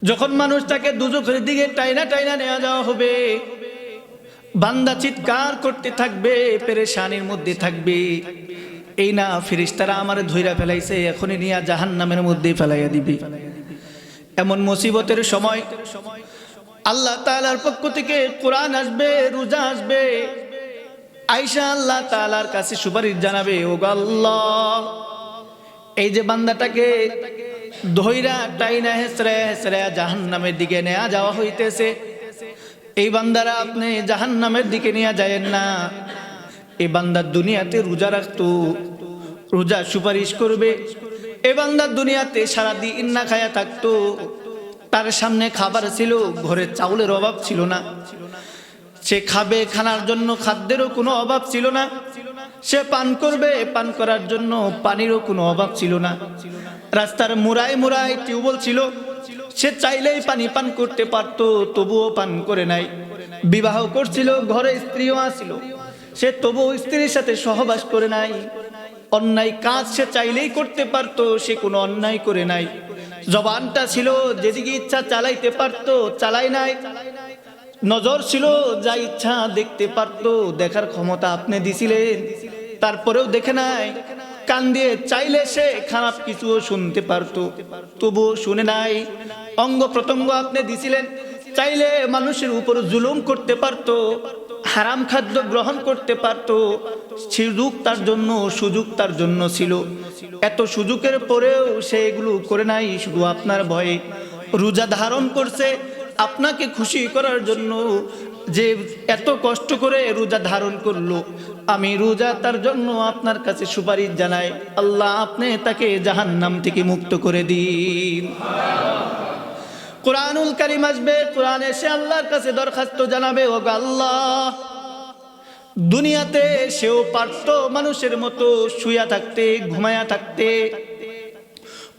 যখন মানুষটাকে দুজখের দিকে টাইনা টাইনা নেওয়া যাওয়া হবে, বান্দা চিৎকার করতে থাকবে, পেরেশানির মধ্যে থাকবে, এই না ফেরেশতারা আমারে ধইরা ফেলাইছে, এখনই নিয়ে জাহান্নামের মধ্যে ফেলাইয়া দিবে। এমন মুসিবতের সময় আল্লাহ তাআলার পক্ষ থেকে কোরআন আসবে, রোজা আসবে, আয়েশা আল্লাহ তাআলার কাছে সুপারিশ জানাবে, ও আল্লাহ, এই যে বান্দাটাকে ধইরা টাইনা হেসরা হেসরা জাহান্নামের দিকে নেওয়া যাওয়া হইতেছে, এই বান্দারা আপনি জাহান্নামের দিকে নিয়ে যায়েন না। এই বান্দার দুনিয়াতে রোজা রাখতো, রোজা সুপারিশ করবে। এই বান্দার দুনিয়াতে সারাদিন না খায়া থাকতো, তার সামনে খাবার ছিল, ঘরে চাউলের অভাব ছিল না, সে খাবে, খানার জন্য খাদ্যেরও কোনো অভাব ছিল না, সে পান করবে, পান করার জন্য পানিরও কোনো অভাব ছিল না। রাস্তার মুড়ায় মুড়ায় টিউবওয়েল ছিল, সে চাইলেই পানি পান করতে পারতো, তবুও পান করে নাই। বিবাহ করছিল, ঘরে স্ত্রীও আসিল, সে তবুও স্ত্রীর সাথে সহবাস করে নাই। অন্যায় কাজ সে চাইলেই করতে পারতো, সে কোনো অন্যায় করে নাই। জবানটা ছিল, যেদিকে ইচ্ছা চালাইতে পারতো, চালাই নাই। নজর ছিল, যা ইচ্ছা দেখতে পারতো, দেখার ক্ষমতা আপনি দিছিলেন, তারপরেও দেখে নাই। কান দিয়ে চাইলে সে খারাপ কিছুও শুনতে পারতো, তবুও শুনে নাই। অঙ্গ প্রত্যঙ্গ আপনি দিছিলেন, চাইলে মানুষের উপর জুলুম করতে পারতো, হারাম খাদ্য গ্রহণ করতে পারতো, সুযোগ তার জন্য, সুযোগ তার জন্য ছিল। এত সুযোগের পরেও সে এগুলো করে নাই, শুধু আপনার ভয়ে রোজা ধারণ করছে আপনাকে খুশি করার জন্য। যে এত কষ্ট করে রোজা ধারণ করলো, আমি রোজা তার জন্য আপনার কাছে সুপারিশ জানাই, আল্লাহ আপনি তাকে জাহান্নাম থেকে মুক্ত করে দিন। কোরআনুল কারীম আসবে, কোরআন এসে আল্লাহর কাছে দরখাস্ত জানাবে, ও আল্লাহ, দুনিয়াতে সেও পারতো মানুষের মতো শুয়া থাকতে, ঘুমায়া থাকতে,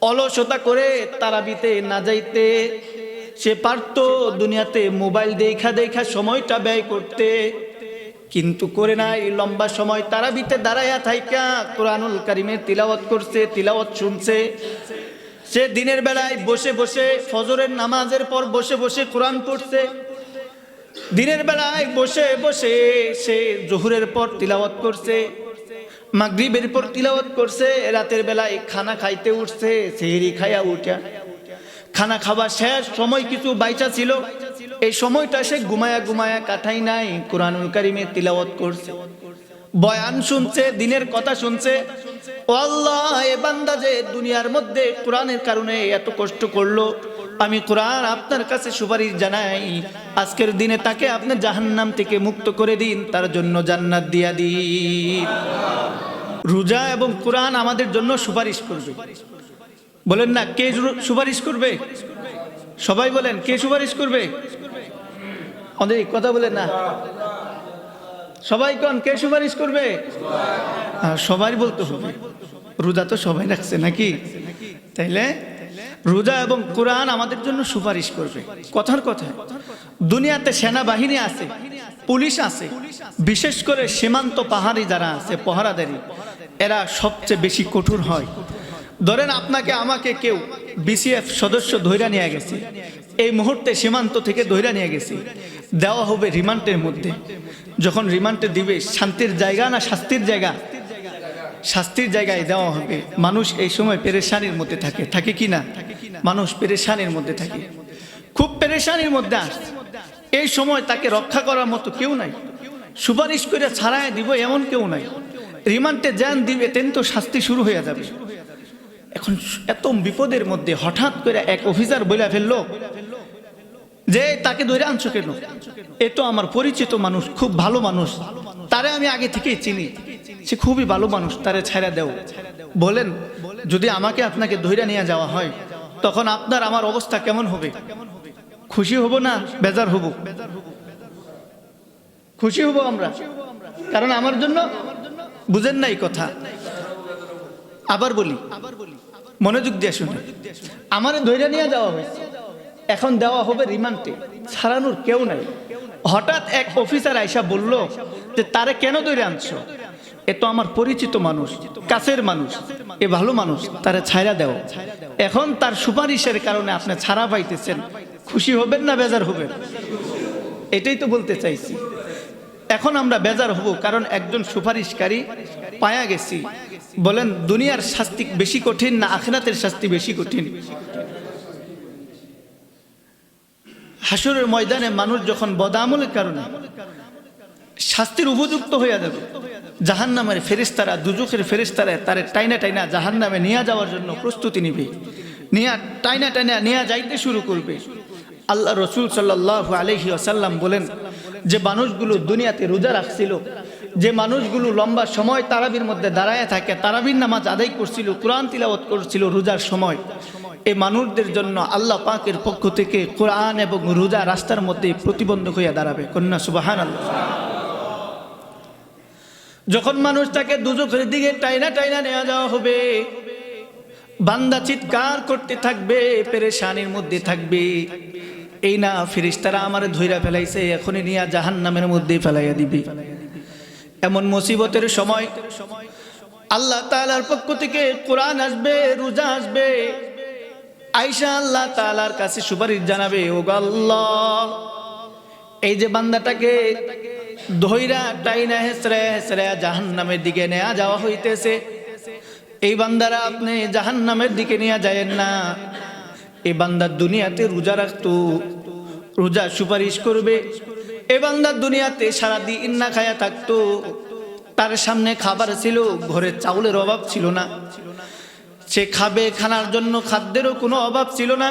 অলসতা করে তারাবিতে না যাইতে, সে পারতো দুনিয়াতে মোবাইল দেখা দেখা সময়টা ব্যয় করতে, কিন্তু করে নাই। লম্বা সময় তারাবিতে দাঁড়ায়া থাইকা কোরআনুল কারীমের তিলাওয়াত করছে, তিলাওয়াত শুনছে। সে দিনের বেলায় বসে বসে ফজরের নামাজের পর বসে বসে কোরআন পড়ছে, দিনের বেলায় বসে বসে সে জোহরের পর তিলাওয়াত করছে, মাগরিবের পর তিলাওয়াত করছে, রাতের বেলায় খানা খাইতে উঠছে, সেহরি খাইয়া উঠা খানা খাওয়া শেষ, সময় কিছু বাইচা ছিল, এই সময়টা সে ঘুমায়া ঘুমায়া কাটাই নাই, কোরআনুল কারীমের তিলাওয়াত করছে, বয়ান শুনছে, দিনের কথা শুনছে। ও আল্লাহ, এ বান্দা যে দুনিয়ার মধ্যে কোরআনের কারণে এত কষ্ট করলো, আমি কোরআন আপনার কাছে সুপারিশ জানাই, আজকের দিনে তাকে আপনি জাহান্নাম থেকে মুক্ত করে দিন, তার জন্য জান্নাত দিয়া দিন। রোজা এবং কোরআন আমাদের জন্য সুপারিশ করবে। বলেন না, কে সুপারিশ করবে? সবাই বলেন, কে সুপারিশ করবে? অনেক কথা বলেন না, সবাই কোন কে সুপারিশ করবে? সবাই বলতে হবে, রোজা তো সবাই রাখছে নাকি? তাইলে রোজা এবং কোরআন আমাদের জন্য সুপারিশ করবে। কথার কথা, দুনিয়াতে সেনাবাহিনী আছে, পুলিশ আছে, বিশেষ করে সীমান্ত পাহাড়ি যারা আছে, পহরাদারি, এরা সবচেয়ে বেশি কঠোর হয়। ধরেন আপনাকে আমাকে কেউ বিসিএফ সদস্য ধইরা নিয়ে গেছে, এই মুহূর্তে সীমান্ত থেকে ধইরা নিয়ে গেছে, দেওয়া হবে রিমান্ডের মধ্যে। যখন রিমান্ডে দিবে, শান্তির জায়গা না শাস্তির জায়গা? শাস্তির জায়গায় দেওয়া হবে। মানুষ এই সময় পেরেশানির মধ্যে থাকে, থাকে কি না? মানুষ পেরেশানির মধ্যে থাকে, খুব পেরেশানির মধ্যে আসছে। এই সময় তাকে রক্ষা করার মতো কেউ নাই, সুপারিশ করে ছাড়ায় দিব এমন কেউ নাই। রিমান্ডে যান দিবে, তেন তো শাস্তি শুরু হয়ে যাবে। এখন এত বিপদের মধ্যে হঠাৎ করে এক অফিসার বলে ফেললো যে তাকে ধরে আনছো কেন? এ তো আমার পরিচিত মানুষ, খুব ভালো মানুষ, তারে আমি আগে থেকেই চিনি, সে খুবই ভালো মানুষ, তারে ছেড়ে দেও। বলেন, যদি আমাকে আপনাকে ধরে নিয়ে যাওয়া হয়, তখন আপনার আমার অবস্থা কেমন হবে? খুশি হব না বেজার হব? খুশি হব আমরা, কারণ আমার জন্য, বুঝেন নাই কথা? আবার বলি, মনোযোগ দিয়ে শুনে, আমারে ধরে নিয়ে যাওয়া হয়েছে, এখন দেওয়া হবে রিমান্ডে, ছাড়ানোর কেউ নাই। হঠাৎ এক অফিসার আইসা বলল যে তারে কেন ধরে আনছো? এ তো আমার পরিচিত মানুষ, কাছের মানুষ, এ ভালো মানুষ, তারা ছাইরা দেও। এখন তার সুপারিশের কারণে আপনি ছাড়া পাইতেছেন, খুশি হবেন না বেজার হবেন? এটাই তো বলতে চাইছি। এখন আমরা বেজার হব কারণ একজন সুপারিশকারী পায়া গেছি। বলেন দুনিয়ার শাস্তি বেশি কঠিন না আখিরাতের শাস্তি বেশি কঠিন? হাসরের ময়দানে মানুষ যখন বদামলের কারণে শাস্তির উপযুক্ত হয়ে যাবে, জাহান্নামের ফেরেশতারা, দুজখের ফেরেশতারা তারে টাইনা টাইনা জাহান্নামে নিয়ে যাওয়ার জন্য প্রস্তুতি নিবে, নিয়ে টাইনা টাইনা নিয়ে যাইতে শুরু করবে। আল্লাহ রসুল সাল্লাল্লাহু আলাইহি ওয়াসাল্লাম বলেন, যে মানুষগুলো দুনিয়াতে রোজা রাখছিল, যে মানুষগুলো লম্বা সময় তারাবির মধ্যে দাঁড়ায় থাকে, তারাবির নামাজ আদায় করছিল, কোরআন তিলাওয়াত করছিল রোজার সময়, এই মানুষদের জন্য আল্লাহ পাকের পক্ষ থেকে কোরআন এবং রোজা রাস্তার মধ্যে প্রতিবন্ধক হইয়া দাঁড়াবে। কন্যা সুবহানাল্লাহ। যখন মানুষ তাকে দুজখের দিকে টাইনা টাইনা নেওয়া যাওয়া হবে, বান্দা চিৎকার করতে থাকবে, পেরেশানির মধ্যে থাকবে, এই না ফেরেশতারা আমারে ধইরা ফেলাইছে, এখনই নিয়ে জাহান্নামের মধ্যে ফেলাইয়া দিবে। এমন মুসিবতের সময় আল্লাহ তাআলার পক্ষ থেকে কোরআন আসবে, রোজা আসবে, আয়েশা আল্লাহ তাআলার কাছে সুপারিশ জানাবে, ও আল্লাহ, এই যে বান্দাটাকে ধইরা টাইনা হেসরে হেসরে জাহান্নামের দিকে নেওয়া যাওয়া হইতেছে, এই বান্দারা আপনি জাহান্নামের দিকে নিয়ে যায়েন না। এই বান্দার দুনিয়াতে রোজা রাখতো, রোজা সুপারিশ করবে। এই বান্দার দুনিয়াতে সারাদিন না খায়া থাকতো, তার সামনে খাবার ছিল, ঘরে চাউলের অভাব ছিল না, সে খাবে, খানার জন্য খাদ্যেরও কোনো অভাব ছিল না,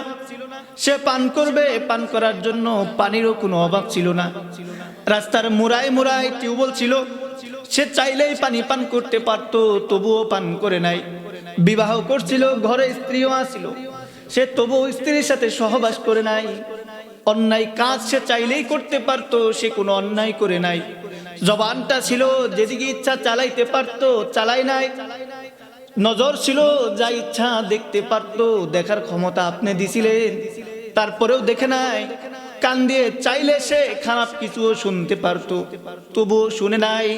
সে পান করবে, পান করার জন্য পানিরও কোনো অভাব ছিল না, রাস্তার মুড়ায় মুড়ায় টিউবওয়েল ছিল, সে চাইলেই পানি পান করতে পারত, তবুও পান করে নাই। বিবাহ করছিল, ঘরে স্ত্রীও আসিল, সে তবুও স্ত্রীর সাথে সহবাস করে নাই। অন্যায় কাজ সে চাইলেই করতে পারত, সে কোনো অন্যায় করে নাই। জবানটা ছিল, যেদিকে ইচ্ছা চালাইতে পারত, চালাই নাই। নজর ছিল, যা ইচ্ছা দেখতে পারত, দেখার ক্ষমতা আপনি দিছিলেন, তারপরেও দেখে নাই। কান দিয়ে চাইলে সে খারাপ কিছুও শুনতে পারত, তবুও শুনে নাই।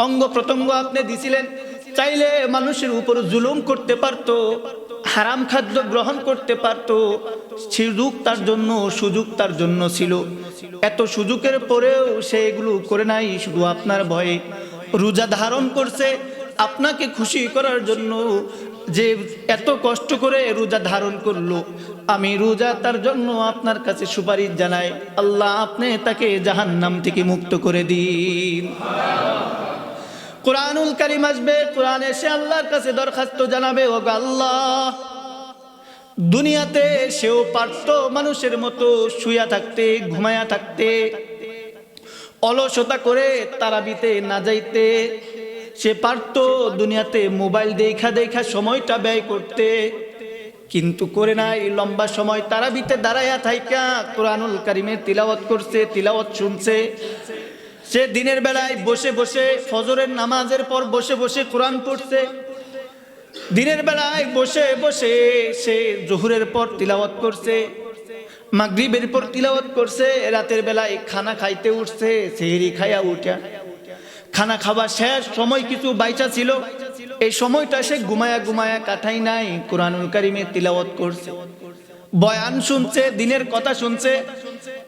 অঙ্গ প্রত্যঙ্গ আপনি দিছিলেন, চাইলে মানুষের উপর জুলুম করতে পারত, হারাম খাদ্য গ্রহণ করতে পারত, সুযোগ তার জন্য ছিল। এত সুযোগের পরেও সে এগুলো করে নাই, শুধু আপনার ভয়ে রোজা ধারণ করছে আপনাকে খুশি করার জন্য। যে এত কষ্ট করে রোজা ধারণ করলো, আমি রোজা তার জন্য আপনার কাছে সুপারিশ জানাই, আল্লাহ আপনি তাকে জাহান্নাম থেকে মুক্ত করে দিন। কুরআনুল কারীম আসবে, কুরআন এসে আল্লাহর কাছে দরখাস্ত জানাবে, ও আল্লাহ, দুনিয়াতে সেও পারত মানুষের মতো শুয়া থাকতে, ঘুমায়া থাকতে, অলসতা করে তারাবিতে না যাইতে, সে পারত দুনিয়াতে মোবাইল দেখা দেখা সময়টা ব্যয় করতে, কিন্তু করে নাই। লম্বা সময় তারাবিতে দাঁড়ায়া থাইকা কুরআনুল কারীমের তিলাওয়াত করছে, তিলাওয়াত শুনছে। সে দিনের বেলায় বসে বসে ফজরের নামাজের পর বসে বসে কোরআন পড়ছে, দিনের বেলায় বসে বসে সে জোহরের পর তিলাওয়াত করছে, মাগরিবের পর তিলাওয়াত করছে, রাতের বেলায় খানা খাইতে উঠছে, সেহরি খায়া উঠা খানা খাওয়া শেষ, সময় কিছু বাইচা ছিল, এই সময়টা সে ঘুমায়া ঘুমায়া কাটাই নাই, কুরআনুল কারীমের তিলাওয়াত করছে, বয়ান শুনছে, দিনের কথা শুনছে।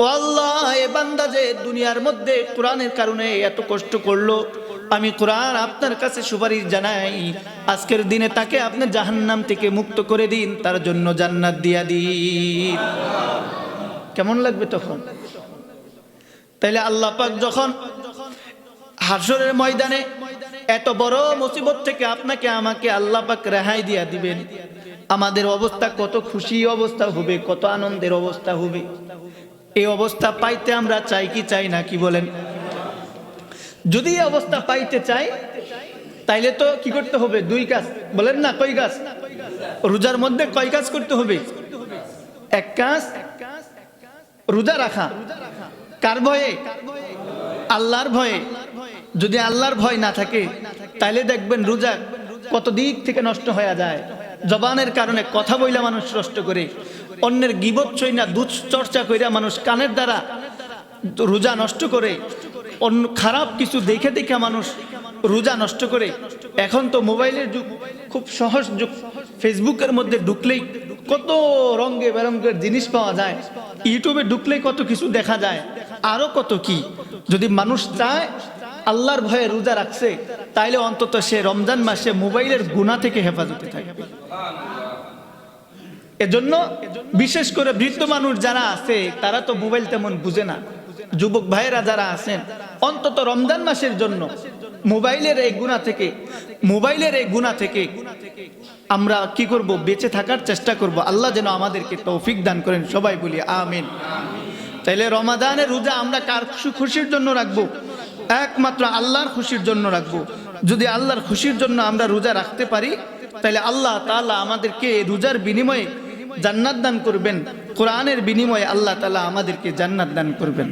ও আল্লাহ, এ বান্দা যে দুনিয়ার মধ্যে কোরআনের কারণে এত কষ্ট করলো, আমি কোরআন আপনার কাছে সুপারিশ জানাই, আজকের দিনে তাকে আপনি জাহান্নাম থেকে মুক্ত করে দিন, তার জন্য জান্নাত দিয়া দিন। কেমন লাগবে তখন? তাইলে আল্লাহ পাক যখন হাশরের ময়দানে এত বড় মুসিবত থেকে আপনাকে আমাকে আল্লাহ পাক রেহাই দিয়া দিবেন, আমাদের অবস্থা কত খুশি অবস্থা হবে, কত আনন্দের অবস্থা হবে। এই অবস্থা পাইতে আমরা চাই কি চাই না, কি বলেন? যদি এই অবস্থা পাইতে চাই তাইলে তো কি করতে হবে? দুই কাজ, বলেন না? কয় কাজ? রোজার মধ্যে কয় কাজ করতে হবে? এক কাজ রোজা রাখা। কার ভয়ে? আল্লাহর ভয়ে। যদি আল্লাহর ভয় না থাকে তাইলে দেখবেন রোজা কত দিক থেকে নষ্ট হয়ে যায়। জবানের কারণে কথা বইলা মানুষ নষ্ট করে, অন্যের গীবত ছইনা দুশ্চর্চা কইরা মানুষ কানের দ্বারা রোজা নষ্ট করে, অন্য খারাপ কিছু দেখে দেখে মানুষ রোজা নষ্ট করে। এখন তো মোবাইলের যুগ, খুব সহজ যুগ। ফেসবুকের মধ্যে ঢুকলেই কত রঙে বেরঙের জিনিস পাওয়া যায়, ইউটিউবে ঢুকলেই কত কিছু দেখা যায়, আরো কত কি। যদি মানুষ চায় আল্লাহর ভয়ে রোজা রাখছে, তাইলে অন্তত সে রমজান মাসে মোবাইলের গুনাহ থেকে হেফাজতে থাকবে। এজন্য বিশেষ করে বৃদ্ধ মানুষ যারা আছে তারা তো মোবাইল তেমন বুঝে না, যুবক ভাইয়েরা যারা আছেন অন্তত রমজান মাসের জন্য মোবাইলের এই গুনাহ থেকে আমরা কি করব, বেঁচে থাকার চেষ্টা করব। আল্লাহ যেন আমাদেরকে তৌফিক দান করেন, সবাই বলি আমিন। তাইলে রমাদানের রোজা আমরা কার খুশির জন্য রাখবো? একমাত্র আল্লাহর খুশির জন্য রাখবো। যদি আল্লাহর খুশির জন্য আমরা রোজা রাখতে পারি, তাহলে আল্লাহ তাআলা আমাদেরকে রোজার বিনিময়ে জান্নাত দান করবেন, কোরআনের বিনিময়ে আল্লাহ তাআলা আমাদেরকে জান্নাত দান করবেন।